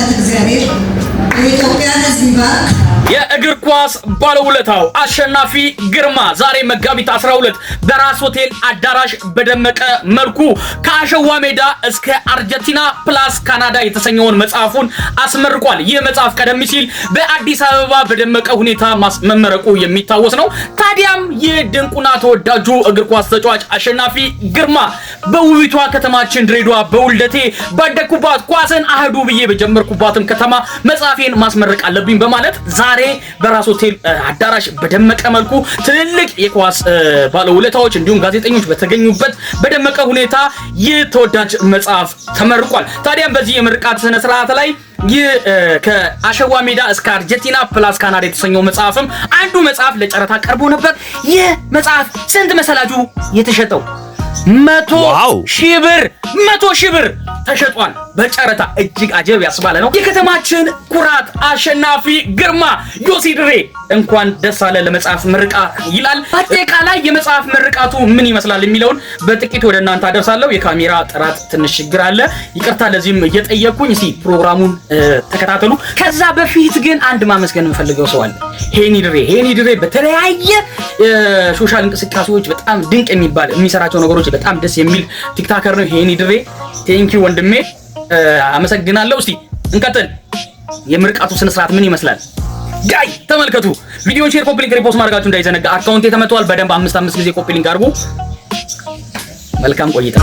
በረከት እግዚአብሔር የኢትዮጵያን ሕዝብ ይባርክ። የእግር ኳስ ባለውለታው አሸናፊ ግርማ ዛሬ መጋቢት 12 በራስ ሆቴል አዳራሽ በደመቀ መልኩ ከአሸዋ ሜዳ እስከ አርጀንቲና ፕላስ ካናዳ የተሰኘውን መጽሐፉን አስመርቋል። ይህ መጽሐፍ ቀደም ሲል በአዲስ አበባ በደመቀ ሁኔታ መመረቁ የሚታወስ ነው። ታዲያም ይህ ድንቁና ተወዳጁ እግር ኳስ ተጫዋች አሸናፊ ግርማ በውቢቷ ከተማችን ድሬዳዋ በውልደቴ ባደኩባት ኳስን አህዱ ብዬ በጀመርኩባትም ከተማ መጽሐፌን ማስመረቅ አለብኝ በማለት ዛሬ በራስ ሆቴል አዳራሽ በደመቀ መልኩ ትልልቅ የኳስ ባለውለታዎች እንዲሁም ጋዜጠኞች በተገኙበት በደመቀ ሁኔታ ይህ ተወዳጅ መጽሐፍ ተመርቋል። ታዲያም በዚህ የምርቃት ስነ ስርዓት ላይ ይህ ከአሸዋ ሜዳ እስከ አርጀንቲና ፕላስ ካናዳ የተሰኘው መጽሐፍም አንዱ መጽሐፍ ለጨረታ ቀርቦ ነበር። ይህ መጽሐፍ ስንት መሰላችሁ የተሸጠው? 100,000 ብር ተሸጧል በጨረታ። እጅግ አጀብ ያስባለ ነው። የከተማችን ኩራት አሸናፊ ግርማ ዮሲ ድሬ እንኳን ደስ አለ ለመጽሐፍ ምርቃት ይላል። አጠቃላይ የመጽሐፍ ምርቃቱ ምን ይመስላል የሚለውን በጥቂት ወደ እናንተ አደርሳለሁ። የካሜራ ጥራት ትንሽ ችግር አለ፣ ይቅርታ ለዚህም እየጠየቅኩኝ። እስኪ ፕሮግራሙን ተከታተሉ። ከዛ በፊት ግን አንድ ማመስገን የምፈልገው ሰው አለ። ሄኒ ድሬ በተለያየ ሶሻል እንቅስቃሴዎች በጣም ድንቅ የሚሰራቸው ነገሮች በጣም ደስ የሚል ቲክታከር ነው ሄኒ ድሬ። ቴንኪ ወንድሜ አመሰግናለሁ። እስቲ እንቀጥል። የምርቃቱ ስነ ስርዓት ምን ይመስላል? ጋይ ተመልከቱ። ቪዲዮውን ሼር፣ ኮፒ ሊንክ፣ ሪፖስት ማድረጋችሁ እንዳይዘነጋ። አካውንቴ ተመቷል። በደንብ 5 ጊዜ ኮፒ ሊንክ አድርጉ። መልካም ቆይታ።